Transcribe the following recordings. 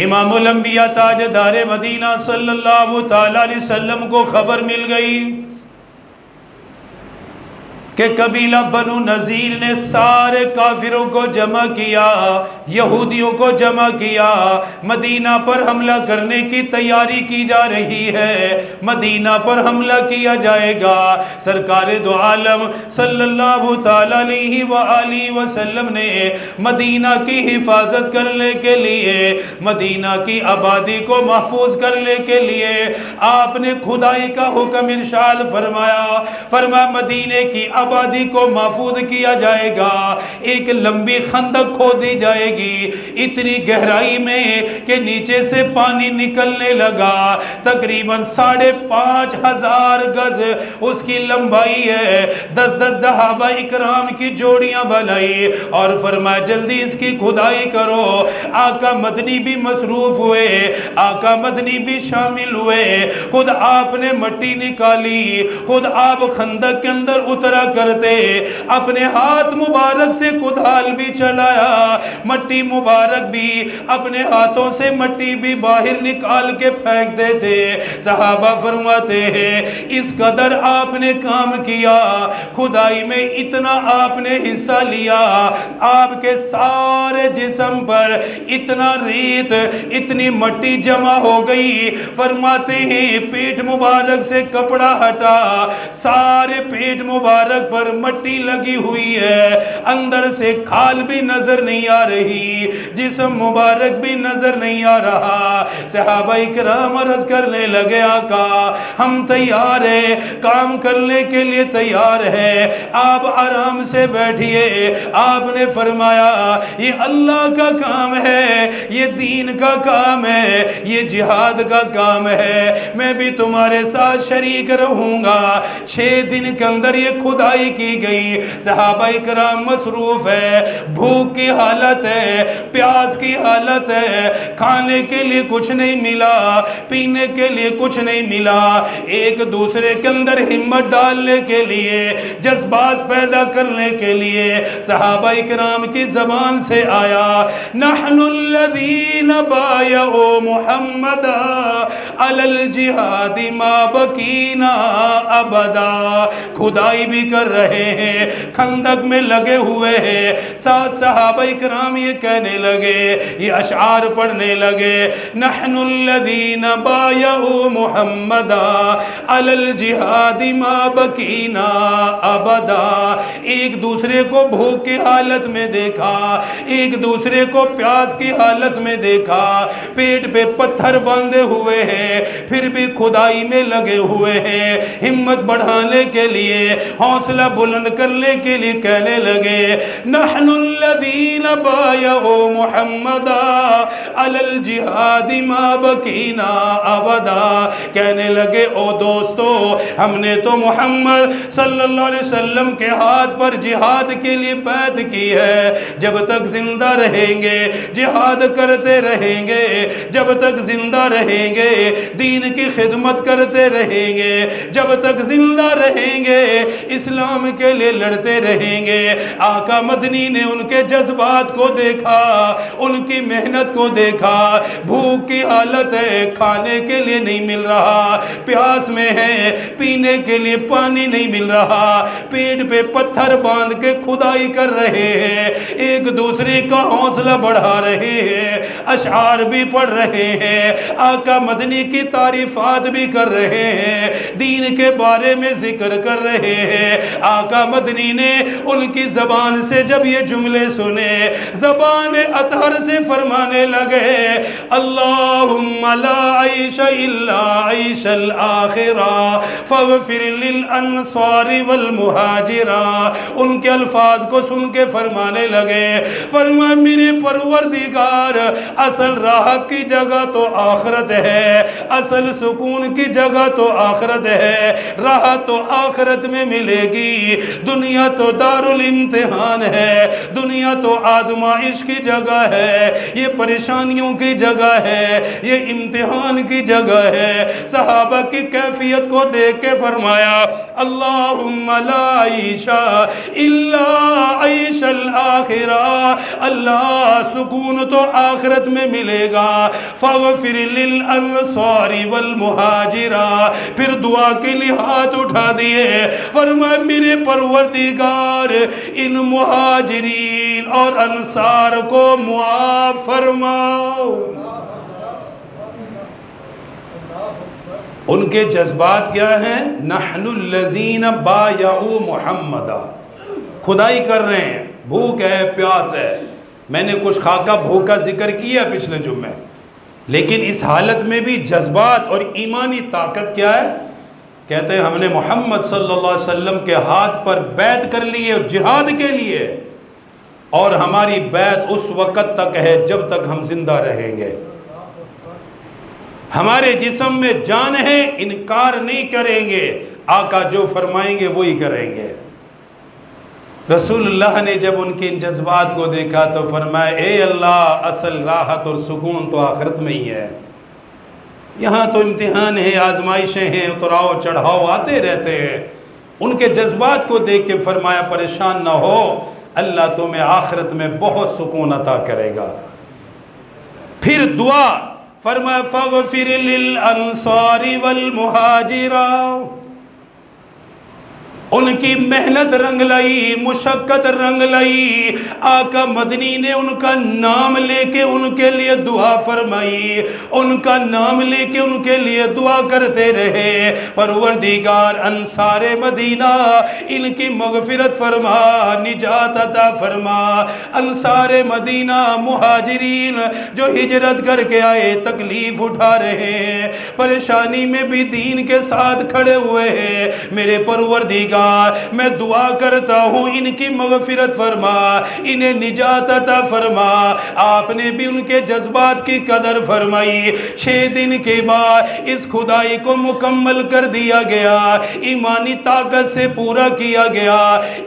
امام الانبیاء تاجدار مدینہ صلی اللہ تعالی علیہ وسلم کو خبر مل گئی کہ قبیلہ بنو نذیر نے سارے کافروں کو جمع کیا، یہودیوں کو جمع کیا، مدینہ پر حملہ کرنے کی تیاری کی جا رہی ہے، مدینہ پر حملہ کیا جائے گا۔ سرکار دو عالم صلی اللہ تعالی علیہ وآلہ وسلم نے مدینہ کی حفاظت کرنے کے لیے، مدینہ کی آبادی کو محفوظ کرنے کے لیے آپ نے خدائی کا حکم ارشاد فرمایا مدینے کی آبادی کو محفوظ کیا جائے گا، ایک لمبی خندق کھودی جائے گی اتنی گہرائی میں کہ نیچے سے پانی نکلنے لگا، تقریباً 5,500 گز اس کی لمبائی ہے۔ 10 صحابہ اکرام کی جوڑیاں بنائی اور فرمایا جلدی اس کی کھدائی کرو۔ آقا مدنی بھی مصروف ہوئے، آقا مدنی بھی شامل ہوئے، خود آپ نے مٹی نکالی، خود آپ خندق کے اندر اترا کرتے، اپنے ہاتھ مبارک سے کدال بھی چلایا، مٹی مبارک بھی اپنے ہاتھوں سے مٹی بھی باہر نکال کے پھینکتے تھے۔ صحابہ فرماتے ہیں اس قدر آپ نے کام کیا، کھدائی میں اتنا آپ نے حصہ لیا، آپ کے سارے جسم پر اتنا ریت اتنی مٹی جمع ہو گئی، فرماتے ہیں پیٹ مبارک سے کپڑا ہٹا، سارے پیٹ مبارک پر مٹی لگی ہوئی ہے، اندر سے کھال بھی نظر نہیں آ رہی، جسم مبارک بھی نظر نہیں آ رہا۔ صحابہ اکرام عرض کرنے لگے آقا ہم تیار ہیں، کام کرنے کے لیے تیار ہیں، آپ آرام سے بیٹھئے۔ آپ نے فرمایا یہ اللہ کا کام ہے، یہ دین کا کام ہے، یہ جہاد کا کام ہے، میں بھی تمہارے ساتھ شریک رہوں گا۔ 6 دن کے اندر یہ کھدائی کی گئی، صحابہ اکرام مصروف ہے، بھوک کی حالت ہے، پیاس کی حالت ہے، کھانے کے لیے کچھ نہیں ملا، پینے کے لیے کچھ نہیں ملا، ایک دوسرے کے اندر ہمت ڈالنے کے لیے، جذبات پیدا کرنے کے لیے صحابہ اکرام کی زبان سے آیا نحن الذین بایعوا محمدا علی الجہاد ما بقینا ابدا۔ کھدائی بھی کر رہے ہیں، خندق میں لگے ہوئے ہیں، ساتھ صحابہ اکرام یہ کہنے لگے، یہ اشعار پڑھنے لگے نحن الذین بایعوا محمدا علی الجہاد ما بقینا ابدا۔ ایک دوسرے کو بھوک کی حالت میں دیکھا، ایک دوسرے کو پیاس کی حالت میں دیکھا، پیٹ پہ پتھر باندھے ہوئے ہیں، پھر بھی کھدائی میں لگے ہوئے ہیں، ہمت بڑھانے کے لیے، حوصلہ بلند کرنے کے لیے کہنے لگے نحن الذین بایعوا محمدا علی الجہاد ما بقینا ابدا۔ کہنے لگے او دوستو ہم نے تو محمد صلی اللہ علیہ وسلم کے ہاتھ پر جہاد کے لیے بیعت کی ہے، جب تک زندہ رہیں گے جہاد کرتے رہیں گے، جب تک زندہ رہیں گے دین کی خدمت کرتے رہیں گے، جب تک زندہ رہیں گے اسلام کے لیے لڑتے رہیں گے۔ آقا مدنی نے ان کے جذبات کو دیکھا، ان کی محنت کو دیکھا، بھوک کی حالت ہے، کھانے کے لیے نہیں مل رہا، پیاس میں ہے، پینے کے لیے پانی نہیں مل رہا، پیٹ پہ پتھر باندھ کے کھدائی کر رہے ہیں، ایک دوسرے کا حوصلہ بڑھا رہے ہیں، اشعار بھی پڑھ رہے ہیں، آقا مدنی کی تعریفات بھی کر رہے ہیں، دین کے بارے میں ذکر کر رہے ہیں۔ آقا مدنی نے ان کی زبان سے جب یہ جملے سنے، زبان اطہر سے فرمانے لگے اللہم لا عیش الا عیش الآخرہ فاغفر للانصار والمہاجرہ۔ ان کے الفاظ کو سن کے فرمانے لگے، فرمایا میرے پروردگار اصل راحت کی جگہ تو آخرت ہے، اصل سکون کی جگہ تو آخرت ہے، راحت تو آخرت میں ملے گی۔ گی. دنیا تو دارالامتحان ہے, دنیا تو آزمائش کی جگہ ہے, یہ پریشانیوں کی جگہ ہے, یہ امتحان کی جگہ ہے. صحابہ کی کیفیت کو دیکھ کے فرمایا اللہم لا عیش الا عیش الآخرہ, اللہ سکون تو آخرت میں ملے گا. فاغفر للانصار والمہاجرہ, پھر دعا کے لیے ہاتھ اٹھا دیے, فرمایا میرے پروردگار ان مہاجرین اور انصار کو معاف فرماؤ. ان کے جذبات کیا ہیں؟ نحن الذین بایعوا محمدا, خدائی کر رہے ہیں, بھوک ہے, پیاس ہے. میں نے کچھ خاکہ بھوک کا ذکر کیا پچھلے جمعے, لیکن اس حالت میں بھی جذبات اور ایمانی طاقت کیا ہے؟ کہتے ہیں ہم نے محمد صلی اللہ علیہ وسلم کے ہاتھ پر بیعت کر لی ہے جہاد کے لیے, اور ہماری بیعت اس وقت تک ہے جب تک ہم زندہ رہیں گے. ہمارے جسم میں جان ہے, انکار نہیں کریں گے, آقا جو فرمائیں گے وہی کریں گے. رسول اللہ نے جب ان کے ان جذبات کو دیکھا تو فرمایا اے اللہ, اصل راحت اور سکون تو آخرت میں ہی ہے, یہاں تو امتحان ہے, آزمائشیں ہیں, اتراؤ چڑھاؤ آتے رہتے ہیں. ان کے جذبات کو دیکھ کے فرمایا پریشان نہ ہو, اللہ تمہیں آخرت میں بہت سکون عطا کرے گا. پھر دعا فرمایا فاغفر للانصار والمہاجرہ, ان کی محنت رنگ لائی, مشقت رنگ لائی. آقا مدنی نے ان کا نام لے کے ان کے لیے دعا فرمائی, ان کا نام لے کے ان کے لیے دعا کرتے رہے. پروردگار انصار مدینہ ان کی مغفرت فرما, نجات عطا فرما. انصار مدینہ مہاجرین جو ہجرت کر کے آئے, تکلیف اٹھا رہے ہیں, پریشانی میں بھی دین کے ساتھ کھڑے ہوئے ہیں. میرے پروردگار میں دعا کرتا ہوں ان کی مغفرت فرما, انہیں نجات عطا فرما. آپ نے بھی ان کے جذبات کی قدر فرمائی. 6 دن کے بعد اس خدائی کو مکمل کر دیا گیا, ایمانی طاقت سے پورا کیا گیا.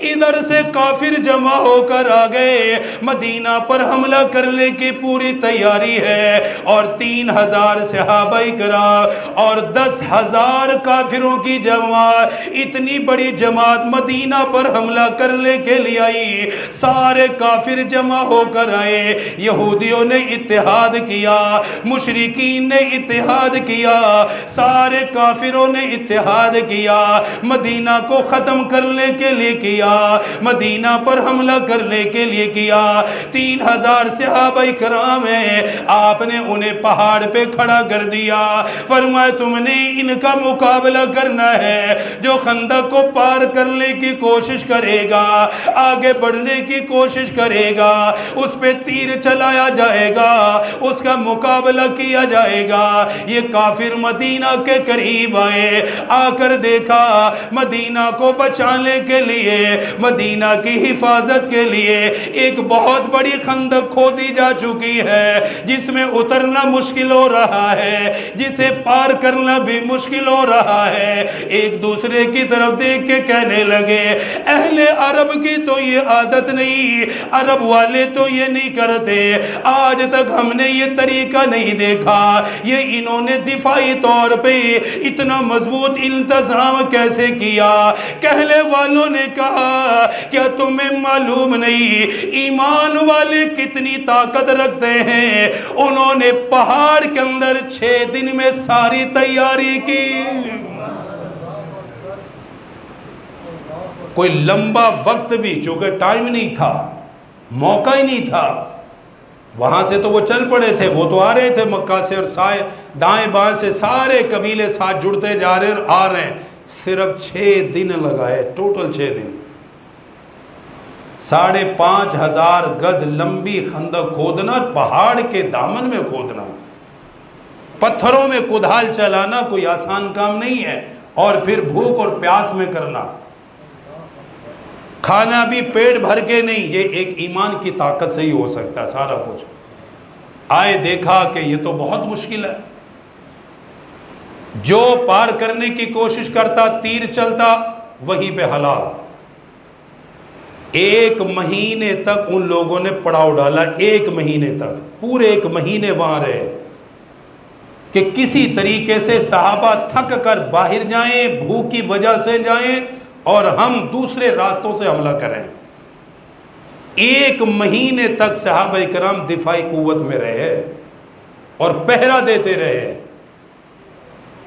ادھر سے کافر جمع ہو کر آ گئے, مدینہ پر حملہ کرنے کی پوری تیاری ہے, اور 3000 صحابہ کرام اور 10,000 کافروں کی جماعت, اتنی بڑی جماعت مدینہ پر حملہ کرنے کے لیے آئی. سارے کافر جمع ہو کر آئے. یہودیوں نے اتحاد کیا, مشرکین نے اتحاد کیا, سارے کافروں نے اتحاد کیا, مدینہ کو ختم کرنے کے لیے کیا, مدینہ پر حملہ کرنے کے لیے کیا. 3000 صحابہ کرام ہیں, آپ نے انہیں پہاڑ پہ کھڑا کر دیا. فرمایا تم نے ان کا مقابلہ کرنا ہے, جو خندق کو پار کرنے کی کوشش کرے گا, آگے بڑھنے کی کوشش کرے گا, اس پہ تیر چلایا جائے گا, اس کا مقابلہ کیا جائے گا. یہ کافر مدینہ کے قریب آئے, آ کر دیکھا مدینہ کو بچانے کے لیے, مدینہ کی حفاظت کے لیے ایک بہت بڑی خندق کھودی جا چکی ہے, جس میں اترنا مشکل ہو رہا ہے, جسے پار کرنا بھی مشکل ہو رہا ہے. ایک دوسرے کی طرف دیکھ کے کہنے لگے اہل عرب کی تو یہ عادت نہیں, عرب والے تو یہ نہیں کرتے, آج تک ہم نے یہ طریقہ نہیں دیکھا, یہ انہوں نے دفاعی طور پہ اتنا مضبوط انتظام کیسے کیا. کہنے والوں نے کہا کیا تمہیں معلوم نہیں ایمان والے کتنی طاقت رکھتے ہیں. انہوں نے پہاڑ کے اندر 6 دن میں ساری تیاری کی. کوئی لمبا وقت بھی, چونکہ ٹائم نہیں تھا, موقع ہی نہیں تھا, وہاں سے تو وہ چل پڑے تھے, وہ تو آ رہے تھے مکہ سے, اور سائے دائیں بائیں سے سارے قبیلے ساتھ جڑتے جا رہے ہیں, آ رہے ہیں. صرف 6 دن لگائے, ٹوٹل 6 دن. 5,500 گز لمبی خندق کھودنا, پہاڑ کے دامن میں کھودنا, پتھروں میں کدال چلانا کوئی آسان کام نہیں ہے, اور پھر بھوک اور پیاس میں کرنا, کھانا بھی پیٹ بھر کے نہیں. یہ ایک ایمان کی طاقت سے ہی ہو سکتا ہے سارا کچھ. آئے دیکھا کہ یہ تو بہت مشکل ہے, جو پار کرنے کی کوشش کرتا تیر چلتا, وہیں پہ ہلاک. 1 مہینے تک ان لوگوں نے پڑاؤ ڈالا, 1 مہینے تک, پورے 1 مہینے وہاں رہے کہ کسی طریقے سے صحابہ تھک کر باہر جائیں, بھوک کی وجہ سے جائیں اور ہم دوسرے راستوں سے حملہ کریں. 1 مہینے تک صحابہ کرام دفاعی قوت میں رہے اور پہرا دیتے رہے.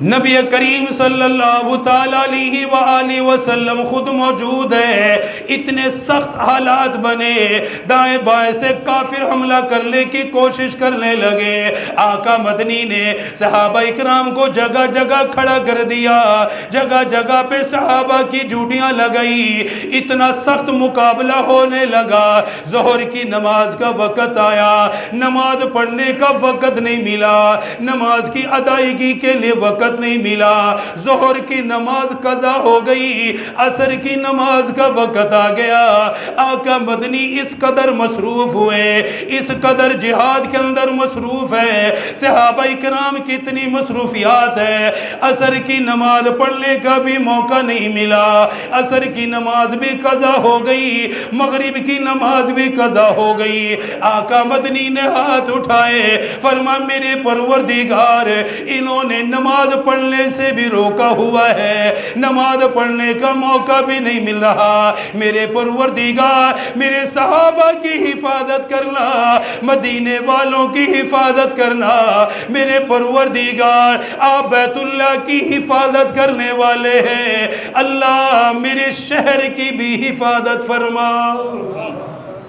نبی کریم صلی اللہ تعالیٰ علیہ وآلہ وسلم خود موجود ہے. اتنے سخت حالات بنے, دائیں بائیں سے کافر حملہ کرنے کی کوشش کرنے لگے. آقا مدنی نے صحابہ اکرام کو جگہ جگہ کھڑا کر دیا, جگہ جگہ پہ صحابہ کی ڈیوٹیاں لگائی. اتنا سخت مقابلہ ہونے لگا. ظہر کی نماز کا وقت آیا, نماز پڑھنے کا وقت نہیں ملا, نماز کی ادائیگی کے لیے وقت نہیں ملا. ظہر کی نماز قضا ہو گئی, عصر کی نماز کا وقت آ گیا. آقا مدنی اس قدر مصروف ہوئے, اس قدر جہاد کے اندر مصروف ہے. صحابہ کرام کی اتنی مصروفیات ہے, عصر کی نماز پڑھنے کا بھی موقع نہیں ملا. عصر کی نماز بھی قضا ہو گئی, مغرب کی نماز بھی قضا ہو گئی. آقا مدنی نے ہاتھ اٹھائے, فرمایا میرے پروردگار, انہوں نے نماز پڑھنے سے بھی روکا ہوا ہے, نماز پڑھنے کا موقع بھی نہیں مل رہا. میرے پروردگار, میرے صحابہ کی حفاظت کرنا, مدینے والوں کی حفاظت کرنا. میرے پروردگار, آپ بیت اللہ کی حفاظت کرنے والے ہیں, اللہ میرے شہر کی بھی حفاظت فرما.